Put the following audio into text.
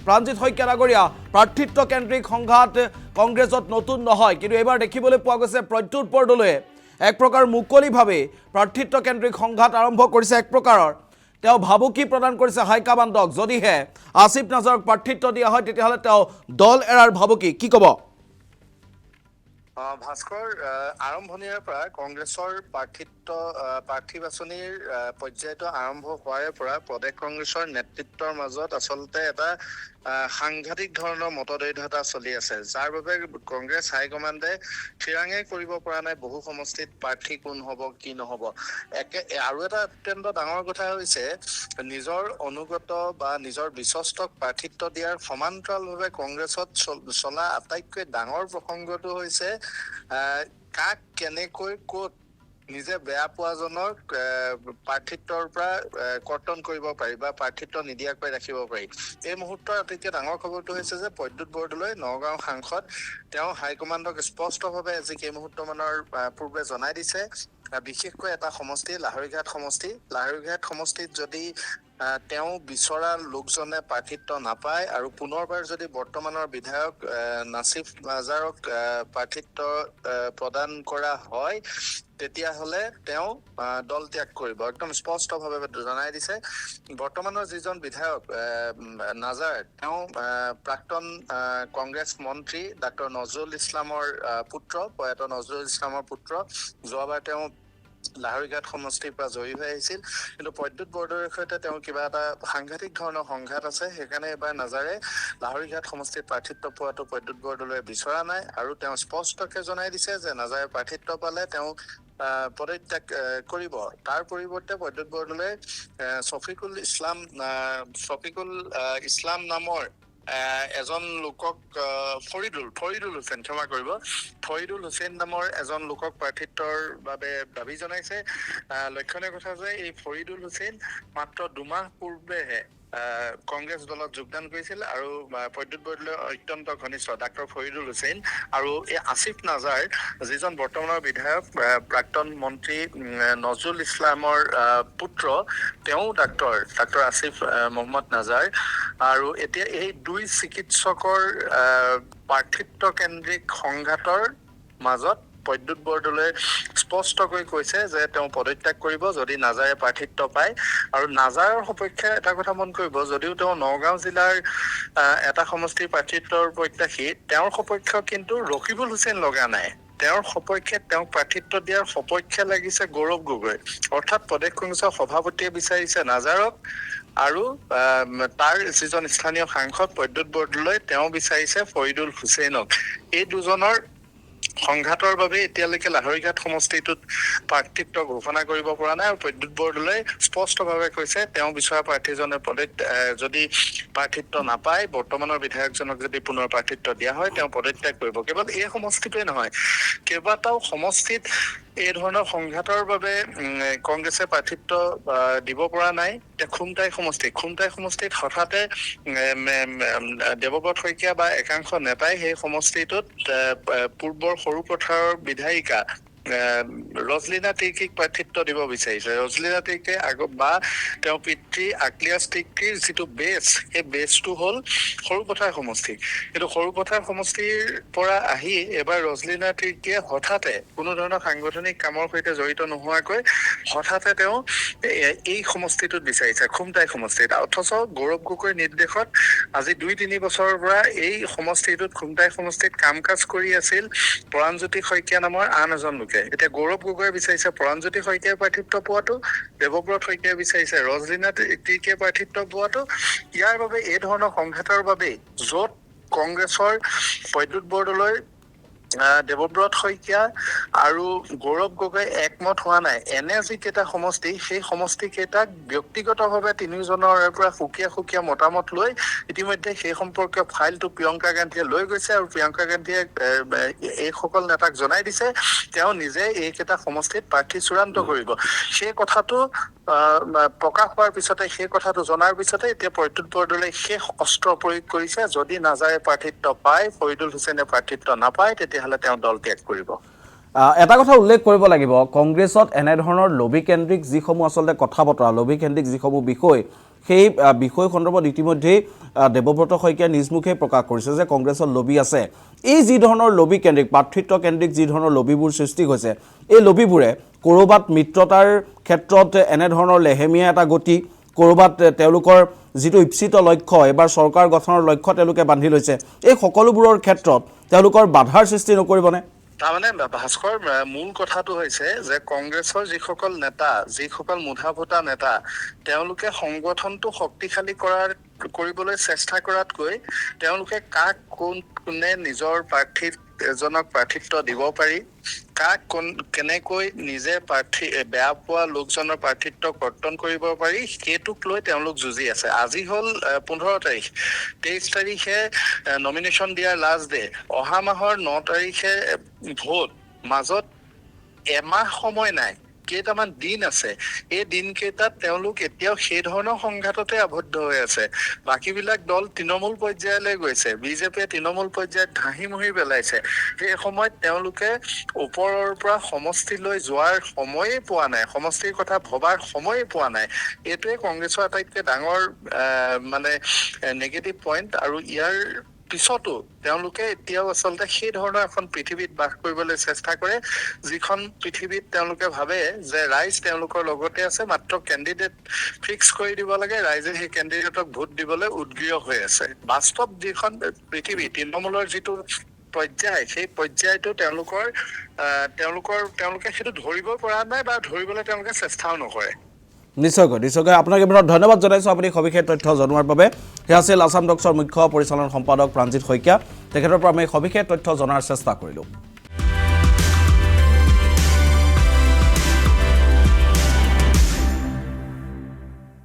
প্ৰাণজিৎ শইকীয়া ডাঙৰীয়া প্ৰাৰ্থিত্ব কেন্দ্ৰিক সংঘাত কংগ্ৰেছত নতুন নহয়, কিন্তু এবাৰ দেখিবলৈ পোৱা গৈছে প্ৰদ্যুৎ বৰদলৈয়ে এক প্ৰকাৰ মুকলিভাৱে প্ৰাৰ্থিত্ব কেন্দ্ৰিক সংঘাত আৰম্ভ কৰিছে। এক প্ৰকাৰৰ তেওঁ ভাবুকি প্ৰদান কৰিছে হাইকমাণ্ডক, যদিহে আসিফ নাজাৰক প্ৰাৰ্থিত্ব দিয়া হয় তেতিয়াহ'লে তেওঁ দল এৰাৰ ভাবুকি। কি ক'ব? ভাস্কৰ, আৰম্ভণিৰে পৰা কংগ্ৰেছৰ প্ৰাৰ্থী বাছনিৰ পৰ্যায়টো আৰম্ভ হোৱাৰে পৰা প্ৰদেশ কংগ্ৰেছৰ নেতৃত্বৰ মাজত আচলতে এটা সাংঘাতিক ধৰণৰ মতদ্বৈধতা চলি আছে, যাৰ বাবে কংগ্ৰেছ হাইকমাণ্ডে ঠিৰাঙে কৰিব পৰা নাই বহু সমষ্টিত প্ৰাৰ্থী কোন হ'ব কি নহ'ব। আৰু এটা অত্যন্ত ডাঙৰ কথা হৈছে, নিজৰ অনুগত বা নিজৰ বিশ্বস্তক প্ৰাৰ্থিত্ব দিয়াৰ সমান্তৰালভাৱে কংগ্ৰেছত চলা আটাইতকৈ ডাঙৰ প্ৰসংগটো হৈছে কাক কেনেকৈ ক'ত নিজে বেয়া পোৱাজনক প্ৰাৰ্থিত্বৰ পৰা কৰ্তন কৰিব পাৰি বা প্ৰাৰ্থিত্ব নিদিয়াকৈ ৰাখিব পাৰি। এই মুহূৰ্তৰ আটাইতকৈ ডাঙৰ খবৰটো হৈছে যে প্ৰদ্যুৎ বৰদলৈ নগাঁও সাংসদ, তেওঁ হাইকমাণ্ডক স্পষ্টভাৱে আজি কেইমুহূৰ্তমানৰ পূৰ্বে জনাই দিছে, বিশেষকৈ এটা সমষ্টি লাহৰীঘাট সমষ্টিত যদি তেওঁ বিচৰা লোকজনে প্ৰাৰ্থিত্ব নাপায় আৰু পুনৰবাৰ যদি বৰ্তমানৰ বিধায়ক নাছিফ নাজাৰক প্ৰাৰ্থিত্ব প্ৰদান কৰা হয় তেতিয়াহ'লে তেওঁ দল ত্যাগ কৰিব। একদম স্পষ্টভাৱে জনাই দিছে। বৰ্তমানৰ যিজন বিধায়ক নাজাৰ, তেওঁ প্ৰাক্তন কংগ্ৰেছ মন্ত্ৰী ডাক্তৰ নজৰুল ইছলামৰ পুত্ৰ, প্ৰয়াত নজৰুল ইছলামৰ পুত্ৰ। যোৱাবাৰ তেওঁ লাহৰীঘাট সমষ্টিৰ পৰা জয়ী হৈ আহিছিল, কিন্তু প্ৰদ্যুৎ বৰদলৈৰ সৈতে তেওঁ কিবা এটা সাংঘাতিক ধৰণৰ সংঘাত আছে। সেইকাৰণে এইবাৰ নাজাৰে লাহৰীঘাট সমষ্টিত প্ৰাৰ্থিত্ব পোৱাটো প্ৰদ্যুৎ বৰদলৈয়ে বিচৰা নাই আৰু তেওঁ স্পষ্টকে জনাই দিছে যে নাজাৰে প্ৰাৰ্থিত্ব পালে তেওঁ পদত্যাগ কৰিব। তাৰ পৰিৱৰ্তে প্ৰদ্যুৎ বৰদলৈয়ে শফিকুল ইছলাম নামৰ এজন লোকক ফৰিদুল হুছেইন নামৰ এজন লোকক প্ৰাৰ্থিত্বৰ বাবে দাবী জনাইছে। লক্ষণীয় কথা যে এই ফৰিদুল হুছেইন মাত্ৰ 2 মাহ পূৰ্বেহে কংগ্ৰেছ দলত যোগদান কৰিছিল আৰু প্ৰদ্যুৎ বৰদলৈৰ অত্যন্ত ঘনিষ্ঠ ডাক্তৰ ফৰিদুল হুছেইন আৰু এই আসিফ নাজাৰ, যিজন বৰ্তমানৰ বিধায়ক প্ৰাক্তন মন্ত্ৰী নজৰুল ইছলামৰ পুত্ৰ, তেওঁ ডাক্তৰ আসিফ মহম্মদ নাজাৰ। আৰু এতিয়া এই দুই চিকিৎসকৰ প্ৰাৰ্থিত্ব কেন্দ্ৰিক সংঘাতৰ মাজত প্ৰদ্যুৎ বৰদলৈয়ে স্পষ্টকৈ কৈছে যে তেওঁ পদত্যাগ কৰিব যদি নাজাৰে প্ৰাৰ্থিত্ব পায়। আৰু নাজাৰৰ সপক্ষে এটা কথা মন কৰিব, যদিও তেওঁ নগাঁও জিলাৰ এটা সমষ্টিৰ প্ৰাৰ্থিত্বৰ প্ৰত্যাশী, তেওঁৰ সপক্ষ কিন্তু ৰকিবুল হুছেইন লগা নাই। তেওঁৰ সপক্ষে তেওঁক প্ৰাৰ্থিত্ব দিয়াৰ সপক্ষে লাগিছে গৌৰৱ গগৈ, অৰ্থাৎ প্ৰদেশ কংগ্ৰেছৰ সভাপতিয়ে বিচাৰিছে নাজাৰক আৰু তাৰ যিজন স্থানীয় সাংসদ প্ৰদ্যুৎ বৰদলৈ, তেওঁ বিচাৰিছে ফৰিদুল হুছেইনক। এই দুজনৰ সংঘাতৰ বাবে এতিয়ালৈকে লাহৰীঘাট সমষ্টিটোত প্ৰাৰ্থিত্ব ঘোষণা কৰিব পৰা নাই আৰু প্ৰদ্যুৎ বৰদলৈ স্পষ্টভাৱে কৈছে তেওঁ বিচৰা প্ৰাৰ্থীজনে যদি প্ৰাৰ্থিত্ব নাপায়, বৰ্তমানৰ বিধায়কজনক যদি পুনৰ প্ৰাৰ্থিত্ব দিয়া হয় তেওঁ পদত্যাগ কৰিব। কেৱল এই সমষ্টিটোৱে নহয়, কেইবাটাও সমষ্টিত এই ধৰণৰ সংঘাতৰ বাবে কংগ্ৰেছে প্ৰাৰ্থিত্ব দিব পৰা নাই। এতিয়া খুমটাই সমষ্টিত হঠাতে দেৱব্ৰত শইকীয়া বা একাংশ নেতাই সেই সমষ্টিটোত পূৰ্বৰ সৰুপথাৰৰ বিধায়িকা ৰজলিনা তিৰ্কীক প্ৰাৰ্থিত্ব দিব বিচাৰিছে। ৰজলিনা তিৰ্কীয়ে বা তেওঁৰ পিতৃ আকলিয়াছ তিৰ্কীৰ যিটো বেছ, সেই বেছটো হ'ল সৰুপথাৰ সমষ্টি। কিন্তু সৰুপথাৰ সমষ্টিৰ পৰা আহি এবাৰ ৰজলিনা তিৰ্কীয়ে হঠাতে কোনো ধৰণৰ সাংগঠনিক কামৰ সৈতে জড়িত নোহোৱাকৈ হঠাতে তেওঁ এই সমষ্টিটোত বিচাৰিছে, খুমটাই সমষ্টিত। অথচ গৌৰৱ গগৈৰ নিৰ্দেশত আজি 2-3 বছৰৰ পৰা এই সমষ্টিটোত, খুমটাই সমষ্টিত কাম কাজ কৰি আছিল পৰাণজ্যোতি শইকীয়া নামৰ আন এজন লোকে। এতিয়া গৌৰৱ গগৈয়ে বিচাৰিছে পৰাণজ্যোতি শইকীয়াই প্ৰাৰ্থিত্ব পোৱাটো, দেৱব্ৰত শইকীয়াই বিচাৰিছে ৰজলিনা তিৰ্কীয়ে প্ৰাৰ্থিত্ব পোৱাটো। ইয়াৰ বাবে এই ধৰণৰ সংঘাতৰ বাবেই য'ত কংগ্ৰেছৰ প্ৰদ্যুৎ বৰদলৈ, দেৱব্ৰত শইকীয়া আৰু গৌৰৱ গগৈ একমত হোৱা নাই, এনে যিকেইটা সমষ্টি, সেই সমষ্টি কেইটাক ব্যক্তিগতভাৱে তিনিওজনৰ পৰা সুকীয়া মতামত লৈ ইতিমধ্যে সেই সম্পৰ্কীয় ফাইলটো প্ৰিয়ংকা গান্ধীয়ে লৈ গৈছে আৰু প্ৰিয়ংকা গান্ধীয়ে এইসকল নেতাক জনাই দিছে তেওঁ নিজে এইকেইটা সমষ্টিত প্ৰাৰ্থী চূড়ান্ত কৰিব। সেই কথাটো প্ৰকাশ হোৱাৰ পিছতে, সেই কথাটো জনাৰ পিছতে এতিয়া প্ৰদ্যুৎ বৰদলৈ শেষ অস্ত্ৰ প্ৰয়োগ কৰিছে, যদি নাজাৰে প্ৰাৰ্থিত্ব পায়, ফৰিদুল হুছেইনে প্ৰাৰ্থিত্ব নাপায়, তেতিয়াহ'লে তেওঁ দল ত্যাগ কৰিব। এটা কথা উল্লেখ কৰিব লাগিব, কংগ্ৰেছত এনেধৰণৰ লবি কেন্দ্ৰিক যিসমূহ আচলতে কথা বতৰা, লবি কেন্দ্ৰিক যিসমূহ বিষয়, সেই বিষয় সন্দৰ্ভত ইতিমধ্যেই দেৱব্ৰত শইকীয়া নিজ মুখে প্ৰকাশ কৰিছে যে কংগ্ৰেছৰ লবি আছে। এই যি ধৰণৰ লবি কেন্দ্ৰিক প্ৰাৰ্থিত্ব কেন্দ্ৰিক যি ধৰণৰ লবিবোৰ সৃষ্টি হৈছে, এই লবিবোৰে ক'ৰবাত মিত্ৰতাৰ ক্ষেত্ৰত এনেধৰণৰ লেহেমীয়া এটা গতি, ক'ৰবাত তেওঁলোকৰ যিটো ইপ্সিত লক্ষ্য, এবাৰ চৰকাৰ গঠনৰ লক্ষ্য তেওঁলোকে বান্ধি লৈছে, এই সকলোবোৰৰ ক্ষেত্ৰত তেওঁলোকৰ বাধাৰ সৃষ্টি নকৰিবনে? তাৰমানে ভাস্কৰ, মূল কথাটো হৈছে যে কংগ্ৰেছৰ যিসকল নেতা, যিসকল মুধা ভোটা নেতা, তেওঁলোকে সংগঠনটো শক্তিশালী কৰিবলৈ চেষ্টা কৰাতকৈ তেওঁলোকে কাক কোনে নিজৰ এজনক প্ৰাৰ্থিত্ব দিব পাৰি, কাক কেনেকৈ নিজে বেয়া পোৱা লোকজনৰ প্ৰাৰ্থিত্ব কৰ্তন কৰিব পাৰি, সেইটোক লৈ তেওঁলোক যুঁজি আছে। আজি হ'ল 15 তাৰিখ, 23 তাৰিখে নমিনেশ্যন দিয়াৰ লাষ্ট ডে, অহা মাহৰ 9 তাৰিখে ভোট, মাজত এমাহ সময় নাই, কেইটামান দিন আছে। এই দিনকেইটাত তেওঁলোক এতিয়াও সেই ধৰণৰ সংঘাততে আবদ্ধ হৈ আছে। বাকীবিলাক দল তৃণমূল পৰ্যায়লৈ গৈছে, বিজেপিয়ে তৃণমূল পৰ্যায়ত ঘাঁহি মুহি পেলাইছে। সেই সময়ত তেওঁলোকে ওপৰৰ পৰা সমষ্টিলৈ যোৱাৰ সময়ে পোৱা নাই, সমষ্টিৰ কথা ভবাৰ সময়ে পোৱা নাই। এইটোৱে কংগ্ৰেছৰ আটাইতকৈ ডাঙৰ নেগেটিভ পইণ্ট। আৰু ইয়াৰ পিছতো তেওঁলোকে এতিয়াও আচলতে সেই ধৰণৰ এখন পৃথিৱীত বাস কৰিবলৈ চেষ্টা কৰে, যিখন পৃথিৱীত তেওঁলোকে ভাবে যে ৰাইজ তেওঁলোকৰ লগতে আছে, মাত্ৰ কেণ্ডিডেট ফিক্স কৰি দিব লাগে, ৰাইজে সেই কেণ্ডিডেটক ভোট দিবলৈ উদগ্ৰীয় হৈ আছে। বাস্তৱ যিখন পৃথিৱী, তৃণমূলৰ যিটো পৰ্যায়, সেই পৰ্যায়টো তেওঁলোকে সেইটো ধৰিব পৰা নাই বা ধৰিবলৈ তেওঁলোকে চেষ্টাও নকৰে। নিশ্চয়কৈ আপোনাক এইবাৰ ধন্যবাদ জনাইছোঁ আপুনি সবিশেষ তথ্য জনোৱাৰ বাবে। সেয়া আছিল আসাম ডক্সৰ মুখ্য পৰিচালন সম্পাদক প্ৰাণজিৎ শইকীয়া। তেখেতৰ পৰা আমি সবিশেষ তথ্য জনাৰ চেষ্টা কৰিলোঁ।